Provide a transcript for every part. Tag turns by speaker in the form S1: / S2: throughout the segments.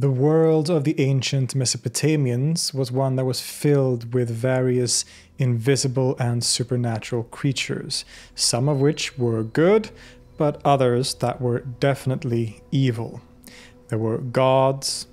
S1: The world of the ancient Mesopotamians was one that was filled with various invisible and supernatural creatures, some of which were good, but others that were definitely evil. There were gods,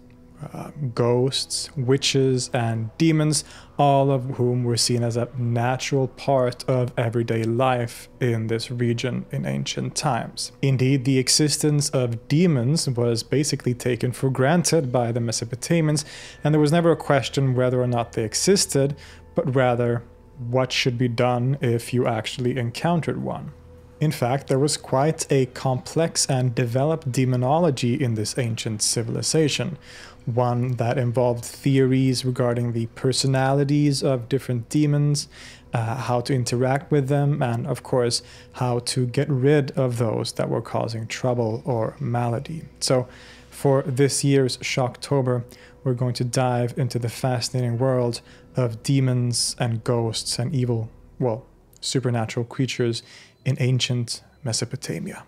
S1: ghosts, witches, and demons, all of whom were seen as a natural part of everyday life in this region in ancient times. Indeed, the existence of demons was basically taken for granted by the Mesopotamians, and there was never a question whether or not they existed, but rather what should be done if you actually encountered one. In fact, there was quite a complex and developed demonology in this ancient civilization, one that involved theories regarding the personalities of different demons, how to interact with them, and of course, how to get rid of those that were causing trouble or malady. So, for this year's Shocktober, we're going to dive into the fascinating world of demons and ghosts and evil, well, supernatural creatures in ancient Mesopotamia.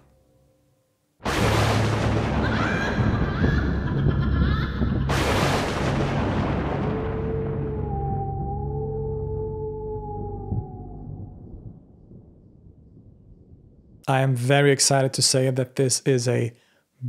S1: I am very excited to say that this is a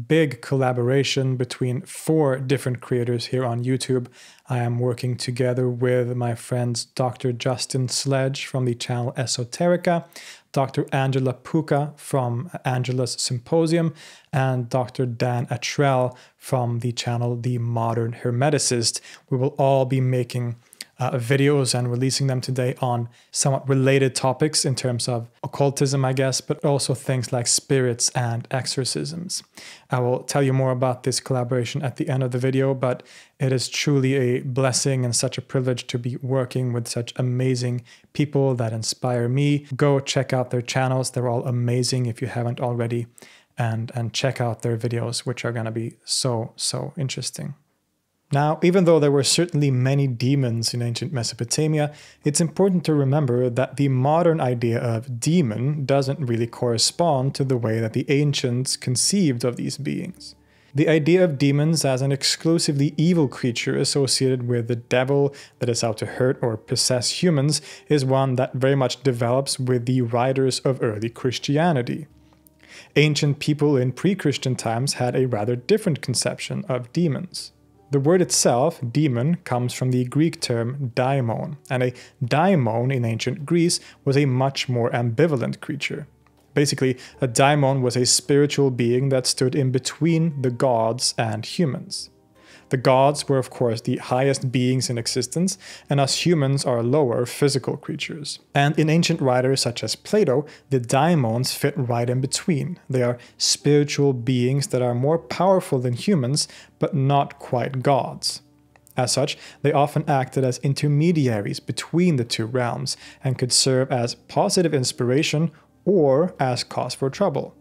S1: big collaboration between 4 different creators here on YouTube. I am working together with my friends Dr. Justin Sledge from the channel Esoterica, Dr. Angela Puka from Angela's Symposium, and Dr. Dan Atrell from the channel The Modern Hermeticist. We will all be making videos and releasing them today on somewhat related topics in terms of occultism, I guess, but also things like spirits and exorcisms. I will tell you more about this collaboration at the end of the video, but it is truly a blessing and such a privilege to be working with such amazing people that inspire me. Go check out their channels. They're all amazing if you haven't already, and check out their videos, which are going to be so interesting. Now, even though there were certainly many demons in ancient Mesopotamia, it's important to remember that the modern idea of demon doesn't really correspond to the way that the ancients conceived of these beings. The idea of demons as an exclusively evil creature associated with the devil that is out to hurt or possess humans is one that very much develops with the writers of early Christianity. Ancient people in pre-Christian times had a rather different conception of demons. The word itself, demon, comes from the Greek term daimon, and a daimon in ancient Greece was a much more ambivalent creature. Basically, a daimon was a spiritual being that stood in between the gods and humans. The gods were, of course, the highest beings in existence, and us humans are lower physical creatures. And in ancient writers such as Plato, the daimons fit right in between. They are spiritual beings that are more powerful than humans, but not quite gods. As such, they often acted as intermediaries between the two realms, and could serve as positive inspiration or as cause for trouble.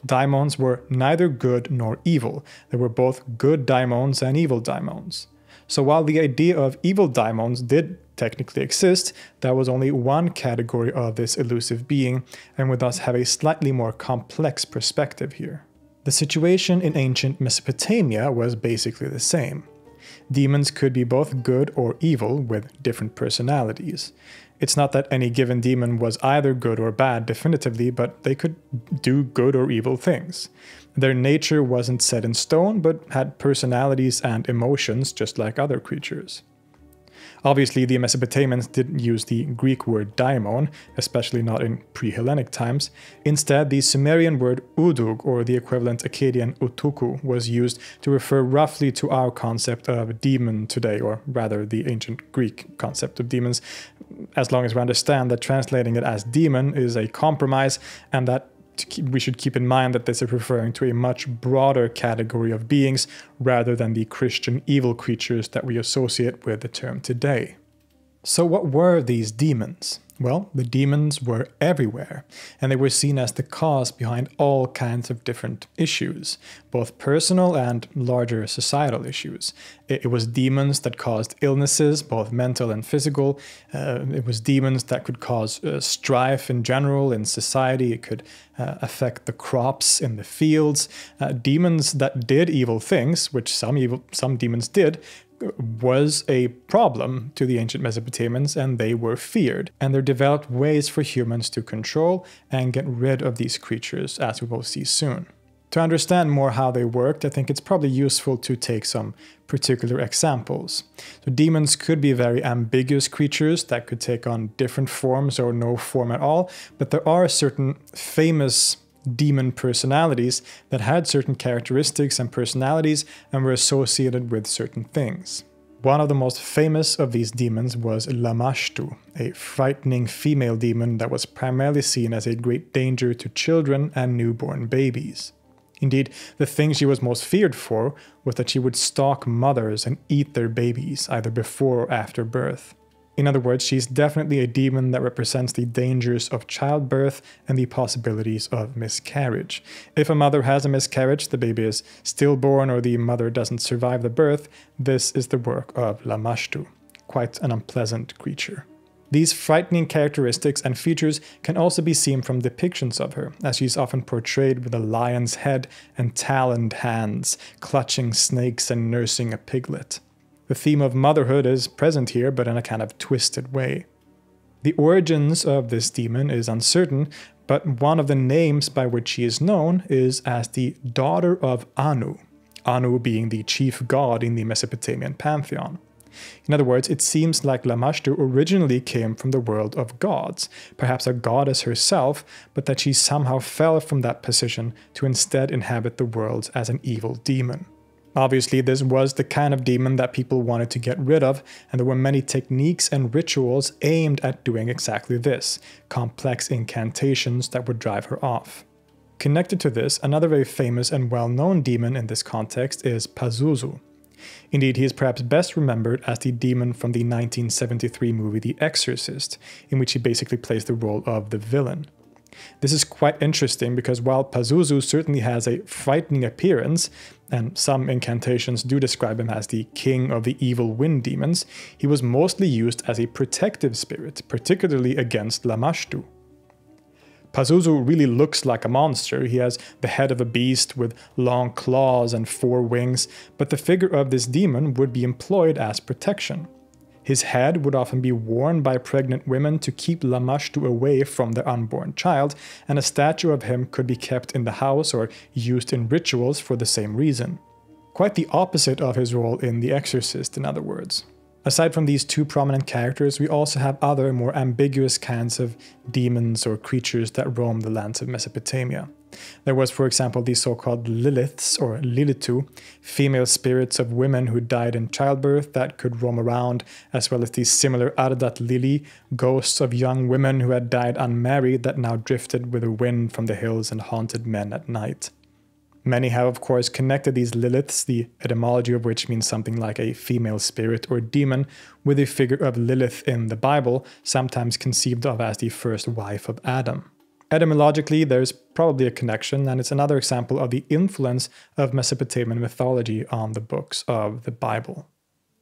S1: Daimons were neither good nor evil. They were both good daimons and evil daimons. So while the idea of evil daimons did technically exist, that was only one category of this elusive being, and would thus have a slightly more complex perspective here. The situation in ancient Mesopotamia was basically the same. Demons could be both good or evil with different personalities. It's not that any given demon was either good or bad definitively, but they could do good or evil things. Their nature wasn't set in stone, but had personalities and emotions just like other creatures. Obviously, the Mesopotamians didn't use the Greek word daimon, especially not in pre-Hellenic times. Instead, the Sumerian word udug, or the equivalent Akkadian utuku, was used to refer roughly to our concept of demon today, or rather the ancient Greek concept of demons, as long as we understand that translating it as demon is a compromise, and that we should keep in mind that this is referring to a much broader category of beings rather than the Christian evil creatures that we associate with the term today. So what were these demons? Well, the demons were everywhere, and they were seen as the cause behind all kinds of different issues, both personal and larger societal issues. It was demons that caused illnesses, both mental and physical. It was demons that could cause strife in general in society. It could affect the crops in the fields. Demons that did evil things, which some demons did, was a problem to the ancient Mesopotamians, and they were feared. And there developed ways for humans to control and get rid of these creatures, as we will see soon. To understand more how they worked, I think it's probably useful to take some particular examples. So demons could be very ambiguous creatures that could take on different forms or no form at all, but there are certain famous demon personalities that had certain characteristics and personalities and were associated with certain things. One of the most famous of these demons was Lamashtu, a frightening female demon that was primarily seen as a great danger to children and newborn babies. Indeed, the thing she was most feared for was that she would stalk mothers and eat their babies, either before or after birth. In other words, she's definitely a demon that represents the dangers of childbirth and the possibilities of miscarriage. If a mother has a miscarriage, the baby is stillborn, or the mother doesn't survive the birth, this is the work of Lamashtu. Quite an unpleasant creature. These frightening characteristics and features can also be seen from depictions of her, as she's often portrayed with a lion's head and taloned hands, clutching snakes and nursing a piglet. The theme of motherhood is present here, but in a kind of twisted way. The origins of this demon is uncertain, but one of the names by which she is known is as the daughter of Anu, Anu being the chief god in the Mesopotamian pantheon. In other words, it seems like Lamashtu originally came from the world of gods, perhaps a goddess herself, but that she somehow fell from that position to instead inhabit the world as an evil demon. Obviously, this was the kind of demon that people wanted to get rid of, and there were many techniques and rituals aimed at doing exactly this, complex incantations that would drive her off. Connected to this, another very famous and well-known demon in this context is Pazuzu. Indeed, he is perhaps best remembered as the demon from the 1973 movie The Exorcist, in which he basically plays the role of the villain. This is quite interesting because while Pazuzu certainly has a frightening appearance, and some incantations do describe him as the king of the evil wind demons, he was mostly used as a protective spirit, particularly against Lamashtu. Pazuzu really looks like a monster. He has the head of a beast with long claws and 4 wings, but the figure of this demon would be employed as protection. His head would often be worn by pregnant women to keep Lamashtu away from their unborn child, and a statue of him could be kept in the house or used in rituals for the same reason. Quite the opposite of his role in The Exorcist, in other words. Aside from these 2 prominent characters, we also have other more ambiguous kinds of demons or creatures that roam the lands of Mesopotamia. There was, for example, the so-called Liliths, or Lilitu, female spirits of women who died in childbirth that could roam around, as well as the similar Ardat Lili, ghosts of young women who had died unmarried that now drifted with the wind from the hills and haunted men at night. Many have, of course, connected these Liliths, the etymology of which means something like a female spirit or demon, with the figure of Lilith in the Bible, sometimes conceived of as the first wife of Adam. Etymologically, there's probably a connection, and it's another example of the influence of Mesopotamian mythology on the books of the Bible.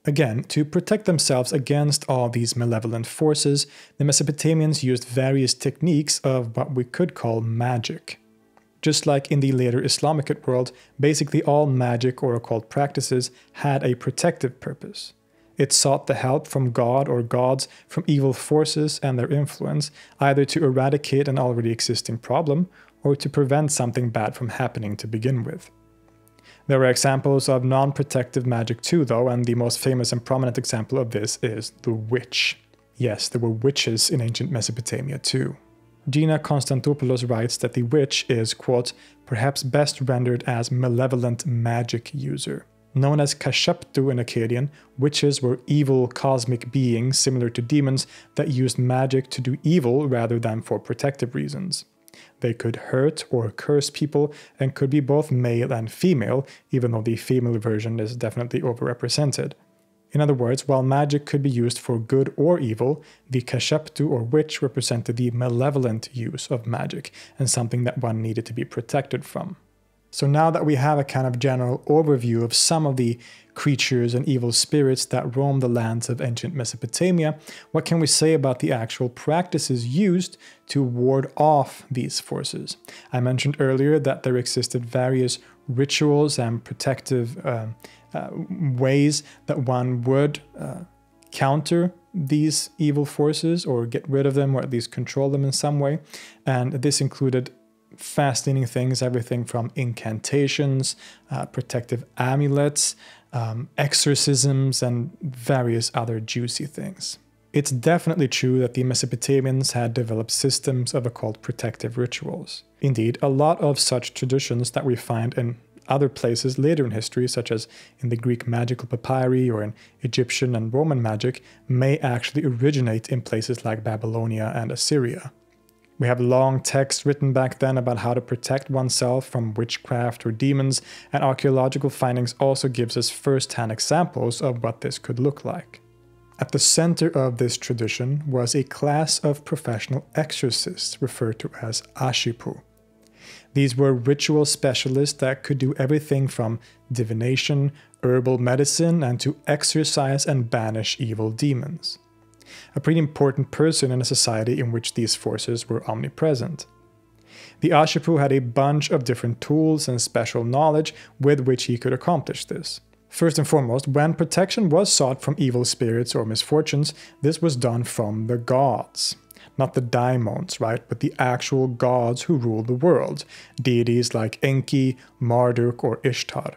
S1: Again, to protect themselves against all these malevolent forces, the Mesopotamians used various techniques of what we could call magic. Just like in the later Islamic world, basically all magic or occult practices had a protective purpose. It sought the help from God or gods from evil forces and their influence, either to eradicate an already existing problem or to prevent something bad from happening to begin with. There are examples of non-protective magic too, though, and the most famous and prominent example of this is the witch. Yes, there were witches in ancient Mesopotamia too. Gina Konstantopoulos writes that the witch is, quote, perhaps best rendered as malevolent magic user. Known as Kashaptu in Akkadian, witches were evil cosmic beings similar to demons that used magic to do evil rather than for protective reasons. They could hurt or curse people and could be both male and female, even though the female version is definitely overrepresented. In other words, while magic could be used for good or evil, the kasheptu or witch represented the malevolent use of magic and something that one needed to be protected from. So now that we have a kind of general overview of some of the creatures and evil spirits that roam the lands of ancient Mesopotamia, what can we say about the actual practices used to ward off these forces? I mentioned earlier that there existed various rituals and protective ways that one would counter these evil forces or get rid of them or at least control them in some way. And this included fascinating things, everything from incantations, protective amulets, exorcisms, and various other juicy things. It's definitely true that the Mesopotamians had developed systems of occult protective rituals. Indeed, a lot of such traditions that we find in other places later in history, such as in the Greek magical papyri or in Egyptian and Roman magic, may actually originate in places like Babylonia and Assyria. We have long texts written back then about how to protect oneself from witchcraft or demons, and archaeological findings also gives us first-hand examples of what this could look like. At the center of this tradition was a class of professional exorcists referred to as ashipu. These were ritual specialists that could do everything from divination, herbal medicine, and to exorcise and banish evil demons. A pretty important person in a society in which these forces were omnipresent. The ashipu had a bunch of different tools and special knowledge with which he could accomplish this. First and foremost, when protection was sought from evil spirits or misfortunes, this was done from the gods. Not the daimons, right, but the actual gods who rule the world, deities like Enki, Marduk, or Ishtar.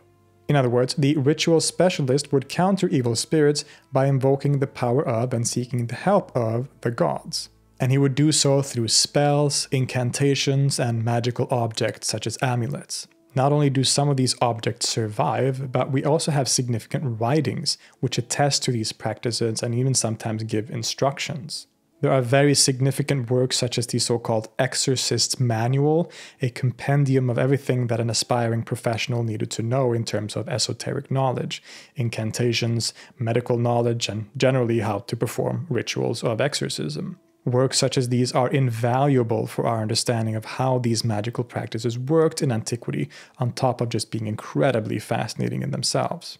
S1: In other words, the ritual specialist would counter evil spirits by invoking the power of and seeking the help of the gods. And he would do so through spells, incantations, and magical objects such as amulets. Not only do some of these objects survive, but we also have significant writings which attest to these practices and even sometimes give instructions. There are very significant works such as the so-called Exorcist's Manual, a compendium of everything that an aspiring professional needed to know in terms of esoteric knowledge, incantations, medical knowledge, and generally how to perform rituals of exorcism. Works such as these are invaluable for our understanding of how these magical practices worked in antiquity, on top of just being incredibly fascinating in themselves.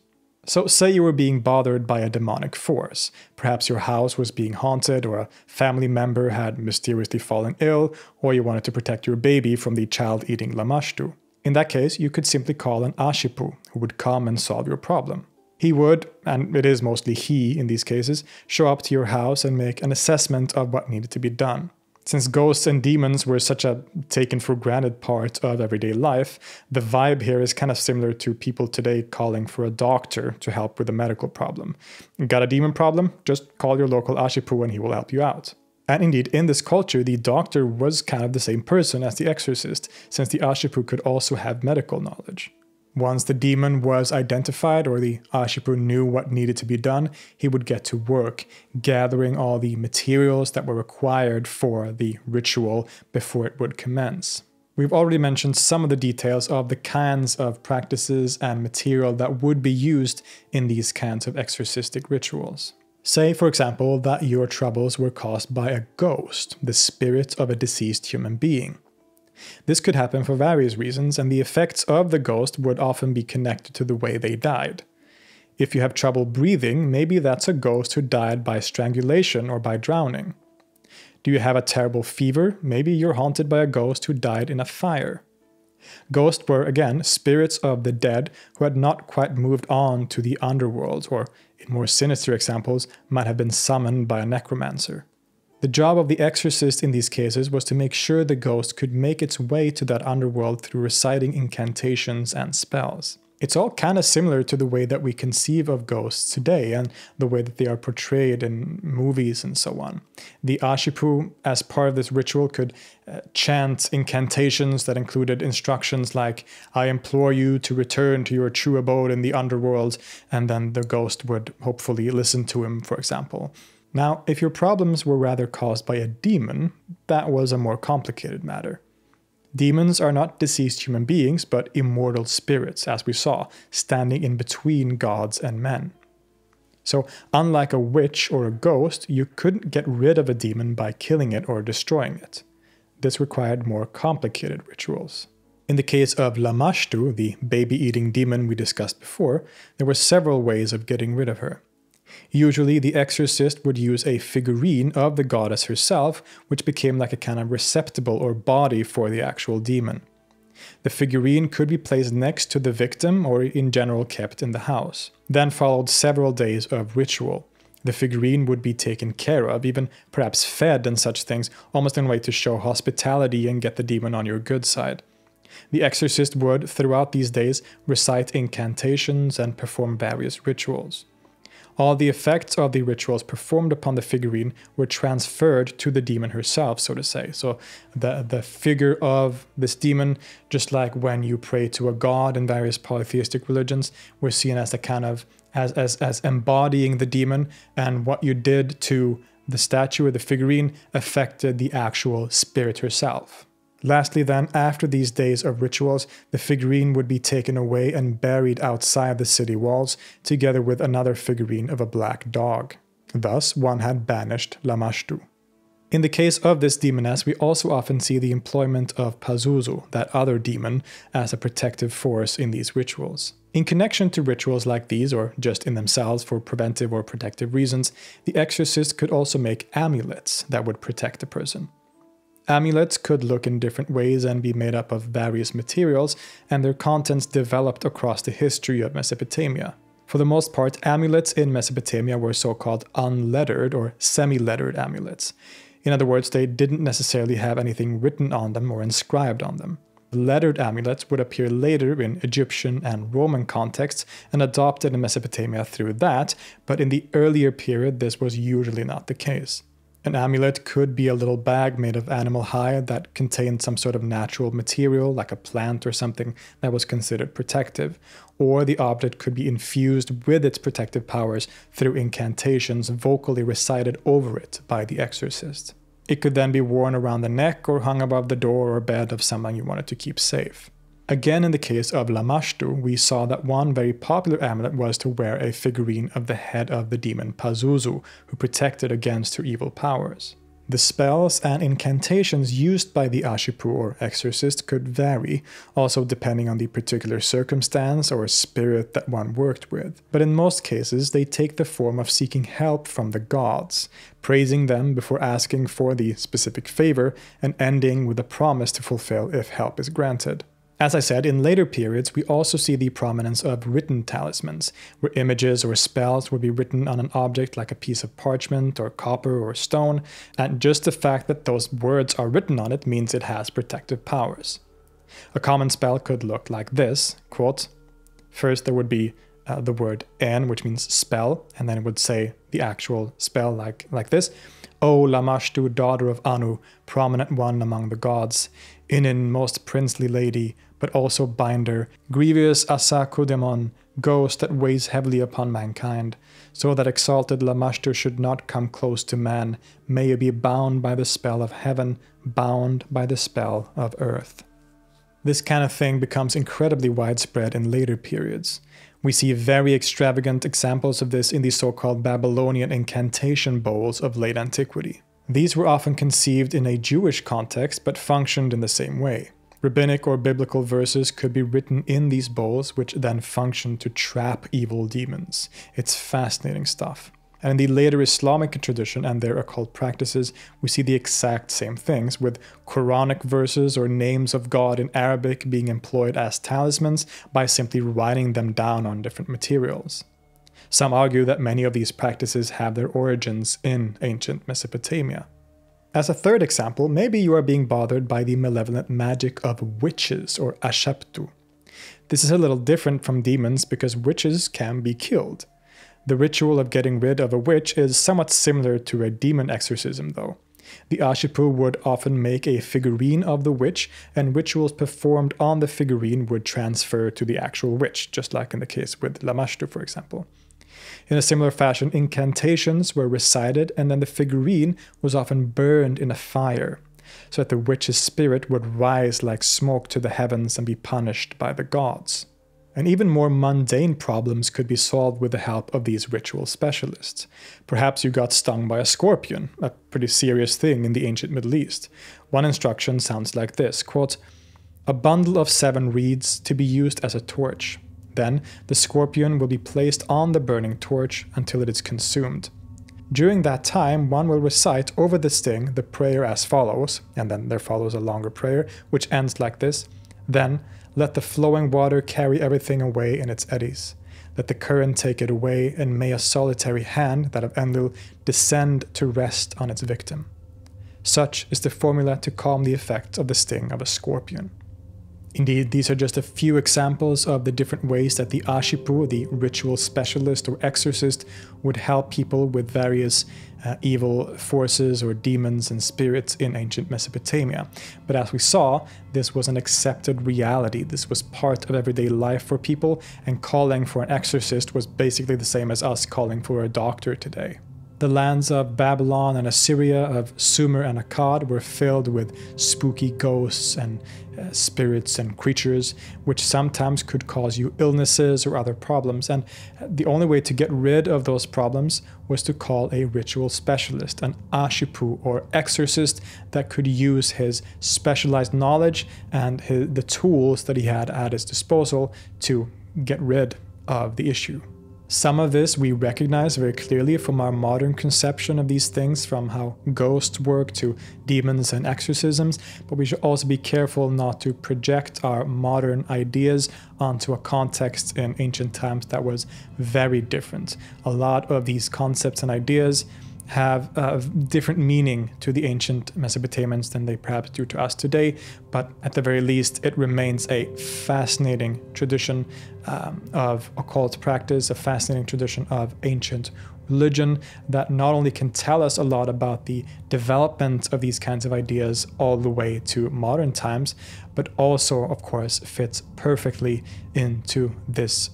S1: So say you were being bothered by a demonic force. Perhaps your house was being haunted, or a family member had mysteriously fallen ill, or you wanted to protect your baby from the child-eating lamashtu. In that case, you could simply call an ashipu, who would come and solve your problem. He would, and it is mostly he in these cases, show up to your house and make an assessment of what needed to be done. Since ghosts and demons were such a taken-for-granted part of everyday life, the vibe here is kind of similar to people today calling for a doctor to help with a medical problem. Got a demon problem? Just call your local ashipu and he will help you out. And indeed, in this culture, the doctor was kind of the same person as the exorcist, since the ashipu could also have medical knowledge. Once the demon was identified or the ashipu knew what needed to be done, he would get to work, gathering all the materials that were required for the ritual before it would commence. We've already mentioned some of the details of the kinds of practices and material that would be used in these kinds of exorcistic rituals. Say, for example, that your troubles were caused by a ghost, the spirit of a deceased human being. This could happen for various reasons, and the effects of the ghost would often be connected to the way they died. If you have trouble breathing, maybe that's a ghost who died by strangulation or by drowning. Do you have a terrible fever? Maybe you're haunted by a ghost who died in a fire. Ghosts were, again, spirits of the dead who had not quite moved on to the underworld, or, in more sinister examples, might have been summoned by a necromancer. The job of the exorcist in these cases was to make sure the ghost could make its way to that underworld through reciting incantations and spells. It's all kind of similar to the way that we conceive of ghosts today and the way that they are portrayed in movies and so on. The ashipu, as part of this ritual, could chant incantations that included instructions like, "I implore you to return to your true abode in the underworld," and then the ghost would hopefully listen to him, for example. Now, if your problems were rather caused by a demon, that was a more complicated matter. Demons are not deceased human beings, but immortal spirits, as we saw, standing in between gods and men. So unlike a witch or a ghost, you couldn't get rid of a demon by killing it or destroying it. This required more complicated rituals. In the case of Lamashtu, the baby-eating demon we discussed before, there were several ways of getting rid of her. Usually, the exorcist would use a figurine of the goddess herself, which became like a kind of receptacle or body for the actual demon. The figurine could be placed next to the victim or in general kept in the house. Then followed several days of ritual. The figurine would be taken care of, even perhaps fed and such things, almost in a way to show hospitality and get the demon on your good side. The exorcist would, throughout these days, recite incantations and perform various rituals. All the effects of the rituals performed upon the figurine were transferred to the demon herself, so to say. So the figure of this demon, just like when you pray to a god in various polytheistic religions, were seen as a kind of as embodying the demon, and what you did to the statue or the figurine affected the actual spirit herself. Lastly then, after these days of rituals, the figurine would be taken away and buried outside the city walls, together with another figurine of a black dog. Thus, one had banished Lamashtu. In the case of this demoness, we also often see the employment of Pazuzu, that other demon, as a protective force in these rituals. In connection to rituals like these, or just in themselves for preventive or protective reasons, the exorcist could also make amulets that would protect the person. Amulets could look in different ways and be made up of various materials, and their contents developed across the history of Mesopotamia. For the most part, amulets in Mesopotamia were so-called unlettered or semi-lettered amulets. In other words, they didn't necessarily have anything written on them or inscribed on them. Lettered amulets would appear later in Egyptian and Roman contexts and adopted in Mesopotamia through that, but in the earlier period this was usually not the case. An amulet could be a little bag made of animal hide that contained some sort of natural material, like a plant or something that was considered protective, or the object could be infused with its protective powers through incantations vocally recited over it by the exorcist. It could then be worn around the neck or hung above the door or bed of someone you wanted to keep safe. Again, in the case of Lamashtu, we saw that one very popular amulet was to wear a figurine of the head of the demon Pazuzu, who protected against her evil powers. The spells and incantations used by the Ashipu or exorcist could vary, also depending on the particular circumstance or spirit that one worked with. But in most cases, they take the form of seeking help from the gods, praising them before asking for the specific favor, and ending with a promise to fulfill if help is granted. As I said, in later periods, we also see the prominence of written talismans, where images or spells would be written on an object like a piece of parchment or copper or stone, and just the fact that those words are written on it means it has protective powers. A common spell could look like this, quote, first there would be the word en, which means spell, and then it would say the actual spell like this. O Lamashtu, daughter of Anu, prominent one among the gods, Inin, most princely lady, but also binder, grievous Asakudemon, ghost that weighs heavily upon mankind, so that exalted Lamashtu should not come close to man, may you be bound by the spell of heaven, bound by the spell of earth. This kind of thing becomes incredibly widespread in later periods. We see very extravagant examples of this in the so-called Babylonian incantation bowls of late antiquity. These were often conceived in a Jewish context, but functioned in the same way. Rabbinic or biblical verses could be written in these bowls, which then functioned to trap evil demons. It's fascinating stuff. And in the later Islamic tradition and their occult practices, we see the exact same things, with Quranic verses or names of God in Arabic being employed as talismans by simply writing them down on different materials. Some argue that many of these practices have their origins in ancient Mesopotamia. As a third example, maybe you are being bothered by the malevolent magic of witches or asheptu. This is a little different from demons because witches can be killed. The ritual of getting rid of a witch is somewhat similar to a demon exorcism though. The Ashipu would often make a figurine of the witch, and rituals performed on the figurine would transfer to the actual witch, just like in the case with Lamashtu, for example. In a similar fashion, incantations were recited, and then the figurine was often burned in a fire, so that the witch's spirit would rise like smoke to the heavens and be punished by the gods. And even more mundane problems could be solved with the help of these ritual specialists. Perhaps you got stung by a scorpion, a pretty serious thing in the ancient Middle East. One instruction sounds like this, quote, "A bundle of 7 reeds to be used as a torch. Then the scorpion will be placed on the burning torch until it is consumed. During that time, one will recite over the sting the prayer as follows," and then there follows a longer prayer, which ends like this, "Then let the flowing water carry everything away in its eddies. Let the current take it away, and may a solitary hand, that of Enlil, descend to rest on its victim. Such is the formula to calm the effect of the sting of a scorpion." Indeed, these are just a few examples of the different ways that the Ashipu, the ritual specialist or exorcist, would help people with various evil forces or demons and spirits in ancient Mesopotamia. But as we saw, this was an accepted reality. This was part of everyday life for people, and calling for an exorcist was basically the same as us calling for a doctor today. The lands of Babylon and Assyria, of Sumer and Akkad, were filled with spooky ghosts and spirits and creatures, which sometimes could cause you illnesses or other problems. And the only way to get rid of those problems was to call a ritual specialist, an ashipu or exorcist, that could use his specialized knowledge and the tools that he had at his disposal to get rid of the issue. Some of this we recognize very clearly from our modern conception of these things, from how ghosts work to demons and exorcisms, but we should also be careful not to project our modern ideas onto a context in ancient times that was very different. A lot of these concepts and ideas have a different meaning to the ancient Mesopotamians than they perhaps do to us today, but at the very least it remains a fascinating tradition of occult practice, a fascinating tradition of ancient religion that not only can tell us a lot about the development of these kinds of ideas all the way to modern times, but also, of course, fits perfectly into this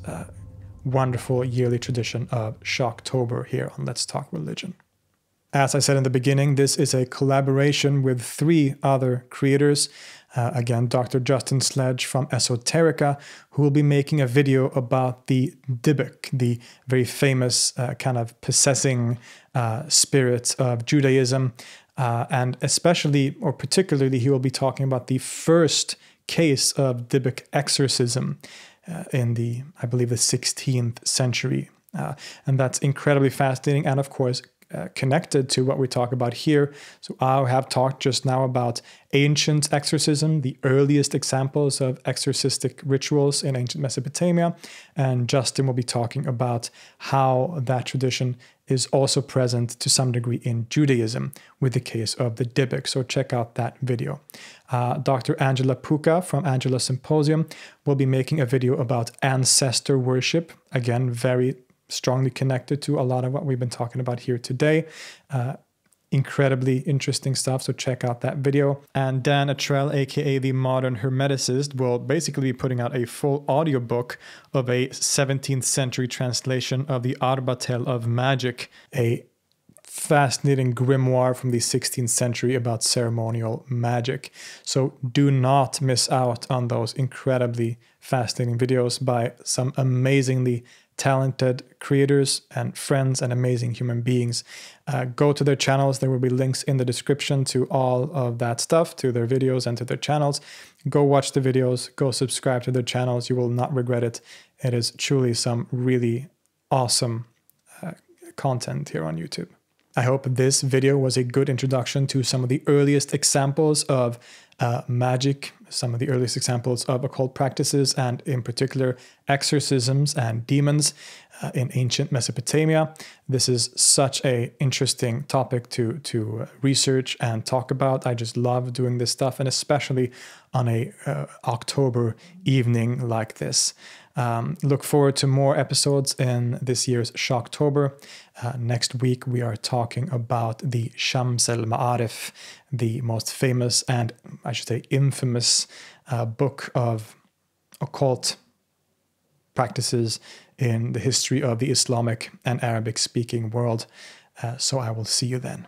S1: wonderful yearly tradition of Shocktober here on Let's Talk Religion. As I said in the beginning, this is a collaboration with 3 other creators. Again, Dr. Justin Sledge from Esoterica, who will be making a video about the Dybbuk, the very famous kind of possessing spirit of Judaism. And especially, or particularly, he will be talking about the first case of Dybbuk exorcism in the, I believe, the 16th century. And that's incredibly fascinating and, of course, connected to what we talk about here. So I have talked just now about ancient exorcism, the earliest examples of exorcistic rituals in ancient Mesopotamia, and Justin will be talking about how that tradition is also present to some degree in Judaism with the case of the Dybbuk. So check out that video. Dr. Angela Puka from Angela Symposium will be making a video about ancestor worship, again, very strongly connected to a lot of what we've been talking about here today. Incredibly interesting stuff, so check out that video. And Dan Atrell, aka the Modern Hermeticist, will basically be putting out a full audiobook of a 17th century translation of the Arbatel of Magic, a fascinating grimoire from the 16th century about ceremonial magic. So do not miss out on those incredibly fascinating videos by some amazingly talented creators and friends and amazing human beings. Go to their channels. There will be links in the description to all of that stuff, to their videos and to their channels. Go watch the videos, go subscribe to their channels. You will not regret it. It is truly some really awesome content here on YouTube. I hope this video was a good introduction to some of the earliest examples of magic, some of the earliest examples of occult practices, and in particular exorcisms and demons in ancient Mesopotamia. This is such an interesting topic to research and talk about. I just love doing this stuff, and especially on a October evening like this. Look forward to more episodes in this year's Shocktober. Next week we are talking about the Shams al-Ma'arif, the most famous and, I should say, infamous book of occult practices in the history of the Islamic and Arabic-speaking world. So I will see you then.